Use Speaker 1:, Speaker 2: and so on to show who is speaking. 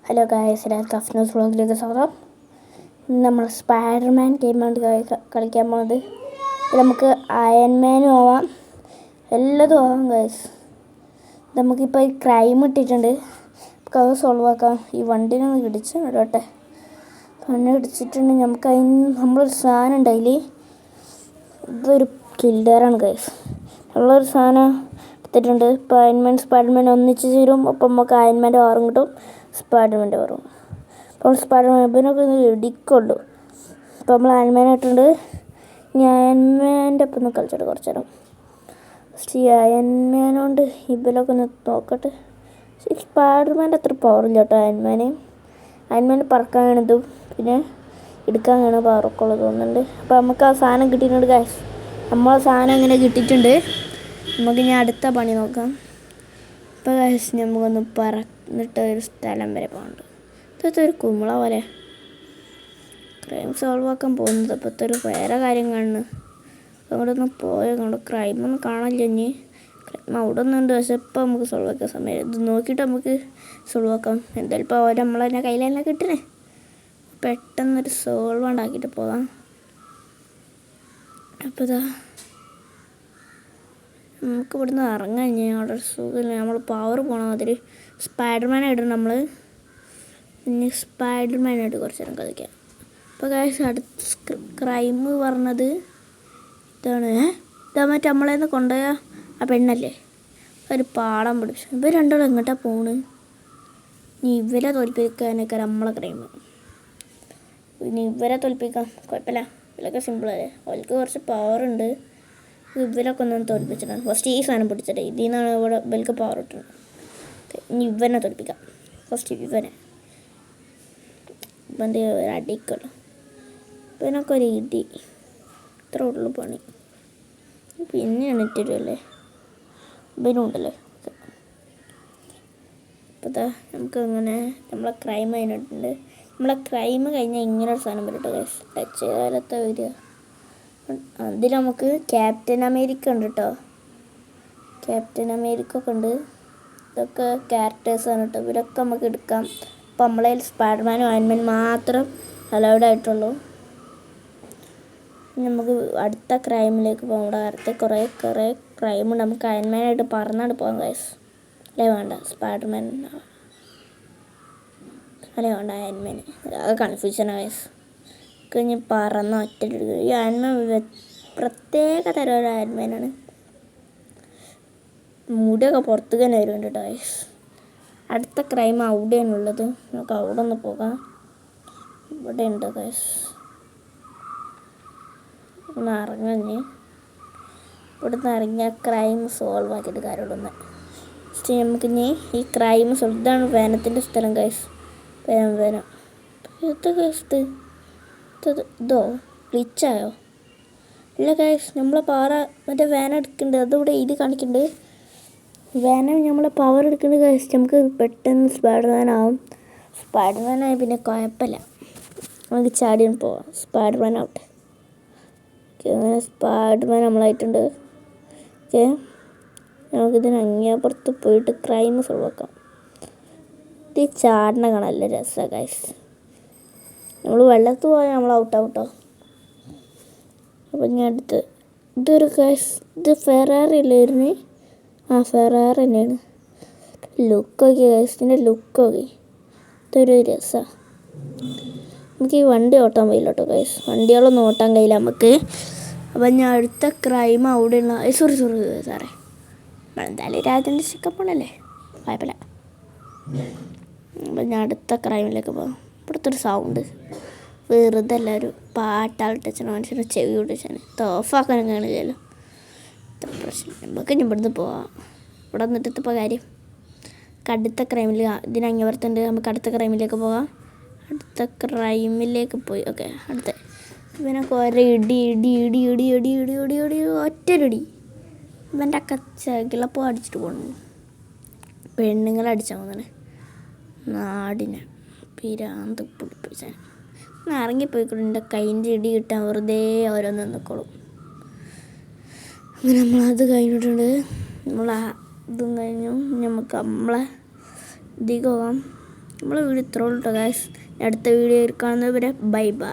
Speaker 1: Hello guys, എല്ലാവർക്കും അഫ്നോസ് വ്ളോഗിലേക്ക് സ്വാഗതം. നമ്മൾ സ്പൈഡർമാൻ ഗെയിമാണ് കളിക്കാൻ പോകുന്നത്. നമുക്ക് അയൺമാനും ആവാം, എല്ലാതും ആവാം ഗായ്സ്. നമുക്കിപ്പോൾ ഈ ക്രൈം ഇട്ടിട്ടുണ്ട്, നമുക്ക് അത് സോൾവ് ആക്കാം. ഈ വണ്ടിനെ ഒന്ന് ഇടിച്ച് ഇടട്ടെ. വണ്ടി ഇടിച്ചിട്ടുണ്ടെങ്കിൽ നമുക്ക് അതിന് നമ്മളൊരു സാധനം ഉണ്ടായില്ലേ, ഇതൊരു കില്ലറാണ് ഗായ്സ്. നമ്മളൊരു സാധനം എടുത്തിട്ടുണ്ട്. ഇപ്പോൾ അയൺമാൻ സ്പൈഡർമാൻ ഒന്നിച്ച് ചേരും. അപ്പം നമുക്ക് അയൺമാൻ്റെ ഓറും കിട്ടും, സ്പൈഡർമാൻ്റെ ഓറും. അപ്പോൾ സ്പൈഡർമാനൊക്കെ ഇടിക്കുള്ളൂ. അപ്പോൾ നമ്മൾ അയൺമാൻ ഇട്ടുണ്ട്. ഇനി അയൺമാൻ്റെ ഒപ്പം ഒന്ന് കളിച്ചോട്ടെ കുറച്ച് നേരം. ഫസ്റ്റ് ഈ അയൺമാനോണ്ട് ഇവലൊക്കെ ഒന്ന് നോക്കട്ടെ. സ്പൈഡർമാൻ്റെ അത്ര പവറില്ല കേട്ടോ. അയൺമാൻ പറക്കാനാണിതും പിന്നെ എടുക്കാനാണ് പവറൊക്കെ ഉള്ളത് തോന്നുന്നുണ്ട്. അപ്പോൾ നമുക്ക് ആ സാധനം കിട്ടിയിട്ടുണ്ട് ഗായ്സ്. നമ്മളെ സാധനം ഇങ്ങനെ കിട്ടിയിട്ടുണ്ട്. നമുക്ക് ഇനി അടുത്ത പണി നോക്കാം. ഇപ്പോൾ ഗായ്സ് നമുക്കൊന്ന് പറന്നിട്ട് ഒരു സ്ഥലം വരെ പോകണ്ട്. ഇപ്പോഴത്തെ ഒരു കുമ്പള പോലെ ക്രൈം സോൾവ് ആക്കാൻ പോകുന്നത്. ഇപ്പോഴത്തെ ഒരു വേറെ കാര്യം കാണുന്നു. അങ്ങോട്ട് ഒന്ന് അങ്ങോട്ട് ക്രൈമൊന്നും കാണില്ല. ഇനി ക്രൈം അവിടെ ഒന്നുണ്ട്, പക്ഷെ ഇപ്പം നമുക്ക് സോൾവ് ആക്കാൻ സമയം. ഇത് നോക്കിയിട്ട് നമുക്ക് സോൾവ് ആക്കാം. എന്തായാലും ഇപ്പോൾ നമ്മളെന്നെ കയ്യിൽ തന്നെ കിട്ടണേ. പെട്ടെന്നൊരു സോൾവ് ഉണ്ടാക്കിയിട്ട് പോകാം. അപ്പോൾ ഇതാ നമുക്ക് ഇവിടുന്ന് ഇറങ്ങാൻ കഴിഞ്ഞാൽ അവിടെ സുഖമില്ല. നമ്മൾ പവർ പോകണം. അതിൽ സ്പൈഡർമാനായിട്ട് നമ്മൾ പിന്നെ സ്പൈഡർമാനായിട്ട് കുറച്ച് നേരം കളിക്കാം. അപ്പോൾ ഗായ്സ് അടുത്ത ക്രൈം പറഞ്ഞത് ഇതാണ്. ഇതാ മറ്റേ നമ്മളേന്ന് കൊണ്ടുപോയ ആ പെണ്ണല്ലേ, ഒരു പാടം പിടിച്ചു. ഇവർ രണ്ടോളം എങ്ങോട്ടാണ് പോണ്? ഇനി ഇവരെ തോൽപ്പിക്കാനൊക്കെ നമ്മളെ ക്രൈം. ഇനി ഇവരെ തോൽപ്പിക്കാം, കുഴപ്പമില്ല. ഇവരൊക്കെ സിമ്പിളല്ലേ, അവർക്ക് കുറച്ച് പവറുണ്ട്. ഇവരൊക്കെ ഒന്നും തോൽപ്പിച്ചിട്ടാണ്. ഫസ്റ്റ് ഈ സാധനം പിടിച്ചിട്ട് ഇതിൽ നിന്നാണ് ഇവിടെ ഇവർക്ക് പവർ കിട്ടുന്നത്. ഇനി ഇവനെ തോൽപ്പിക്കാം. ഫസ്റ്റ് ഇവനെ ഇവൻ്റെ ഒരു അടിക്കുള്ളൂ. ഇവനൊക്കെ ഒരു ഇടി, ഇത്ര ഉള്ളു പണി. പിന്നെ എണീറ്റരുമല്ലേ, ഇവനുണ്ടല്ലേ. അപ്പോൾ ഇതാ നമുക്ക് അങ്ങനെ നമ്മളെ ക്രൈം കഴിഞ്ഞിട്ടുണ്ട്. നമ്മളെ ക്രൈം കഴിഞ്ഞാൽ ഇങ്ങനെ ഒരു സാധനം വരും കേട്ടോ. ടച്ച് ചെയ്താലത്തെ വരിക. അതിൽ നമുക്ക് ക്യാപ്റ്റൻ അമേരിക്ക ഉണ്ട് കേട്ടോ. ക്യാപ്റ്റൻ അമേരിക്ക ഒക്കെ ഉണ്ട്. ഇതൊക്കെ ക്യാരക്ടേഴ്സാണ് കേട്ടോ. ഇവരൊക്കെ നമുക്ക് എടുക്കാം. അപ്പോൾ നമ്മളെ സ്പൈഡർമാനും അയൺമാനും മാത്രം അലൗഡ് ആയിട്ടുള്ളൂ. നമുക്ക് അടുത്ത ക്രൈമിലേക്ക് പോകാം. ഇവിടെ അടുത്ത കുറേ ക്രൈമുണ്ട്. നമുക്ക് അയൺമാനായിട്ട് പറന്നാണ് പോകാം ഗൈസ്. അല്ലേ വേണ്ട, സ്പൈഡർമാൻ അല്ലേ വേണ്ട, അയൺമാൻ. അത് കൺഫ്യൂഷനാണ് ഗൈസ്. കഴിഞ്ഞ് പറന്ന് ഒറ്റയെടുക്കുക. ഈ അയൺമാൻ പ്രത്യേക തരം ഒരു അയൺമാനാണ്. മുടിയൊക്കെ പുറത്തേക്ക് തന്നെ വരുന്നുണ്ട് കേട്ടോ ഗൈസ്. അടുത്ത ക്രൈം അവിടെയാണുള്ളത്. നമുക്ക് അവിടെ ഒന്ന് പോകാം. ഇവിടെ ഉണ്ട് ഗൈസ്. ഒന്ന് ഇറങ്ങി ഇവിടുന്ന് ഇറങ്ങിയ ക്രൈം സോൾവ് ആക്കിയിട്ട് കാര്യമുള്ളൂ. ഫസ്റ്റ് നമുക്കിനി ഈ ക്രൈം സോൾവ്. ഇതാണ് വേനത്തിൻ്റെ സ്ഥലം ഗൈസ്. വേനം ഇത് ഗൈസ്. ഇതോ റിച്ചായോ? ഇല്ല ഗൈസ്, നമ്മളെ പവർ മറ്റേ വേന എടുക്കുന്നുണ്ട്. അതിവിടെ എഴുതി കാണിക്കുന്നുണ്ട്. വേന നമ്മളെ പവർ എടുക്കുന്നുണ്ട് ഗൈസ്. നമുക്ക് പെട്ടെന്ന് സ്പൈഡർമാനാവും. സ്പൈഡർമാനായി പിന്നെ കുഴപ്പമില്ല, നമുക്ക് ചാടിയാണ് പോവാം. സ്പൈഡർമാൻ ആവട്ടെ. അങ്ങനെ സ്പൈഡർമാൻ നമ്മളായിട്ടുണ്ട്. ഓക്കെ, നമുക്കിതിന് അങ്ങേപ്പുറത്ത് പോയിട്ട് ക്രൈം സോൾവ് ആക്കാം. ഇത് ചാടണ കാണാൻ നല്ല രസമാണ് ഗൈസ്. നമ്മൾ വെള്ളത്ത് പോയാൽ നമ്മൾ ഔട്ടോ. അപ്പം ഞാൻ അടുത്ത് ഇതൊരു ഗൈസ്, ഇത് ഫെറാറി അല്ലായിരുന്നു. ആ ഫെറാറി തന്നെയാണ്. ലുക്കൊക്കെ ഗൈസ്, ഇതിൻ്റെ ലുക്കൊക്കെ ഇതൊരു രസമാണ്. നമുക്ക് ഈ വണ്ടി ഓട്ടാൻ കഴിയില്ല കേട്ടോ ഗൈസ്. വണ്ടികളൊന്നും ഓട്ടാൻ കഴിയില്ല നമുക്ക്. അപ്പം ഞാൻ അടുത്ത ക്രൈം അവിടെയുള്ള സോറി സാറേ, എന്തായാലും രാജൻ്റെ ചിക്കപ്പണല്ലേ, കുഴപ്പമില്ല. അപ്പം ഞാൻ അടുത്ത ക്രൈമിലേക്ക് പോകാം. ഇവിടുത്തെ ഒരു സൗണ്ട് വെറുതെ എല്ലാവരും പാട്ടാളിട്ടച്ചാണ് മനുഷ്യനെ ചെവി പിടിച്ചാണ്. ഓഫാക്കാനും കാണില്ലല്ലോ. പ്രശ്നം. നമുക്ക് ഇനി ഇവിടുന്ന് പോവാം. ഇവിടെ നിന്നിട്ട് ഇപ്പോൾ കാര്യം. അടുത്ത ക്രൈമിൽ ഇതിനങ്ങേപ്പുറത്തുണ്ട്. നമുക്ക് അടുത്ത ക്രൈമിലേക്ക് പോകാം. അടുത്ത ക്രൈമിലേക്ക് പോയി. ഓക്കെ, അടുത്ത ഇവനൊക്കെ ഓരോ ഇടി ഒറ്റൊരിടി. ഇവൻ്റെ ഒക്കെ ചകിളപ്പോൾ അടിച്ചിട്ട് പോകണം. പെണ്ണുങ്ങളടിച്ചാൽ പോകുന്നതാണ്. നാടിനെ പിരാന്ത് പിടിപ്പിച്ചാൽ ഇറങ്ങിപ്പോയിക്കൂടെ. എൻ്റെ കൈൻ്റെ ഇടി കിട്ടാൻ വെറുതെ ഓരോന്ന് നിൽക്കോളും. അങ്ങനെ നമ്മളത് കഴിഞ്ഞിട്ടുണ്ട്. ഇതും കഴിഞ്ഞു. നമുക്ക് നമ്മളെ ഇതിലേക്ക് പോകാം. നമ്മളെ വീഡിയോ ഇത്രേ ഉള്ളൂ കേട്ടോ ഗൈസ്. അടുത്ത വീഡിയോ കാണുന്നവരെ ബൈ ബൈ.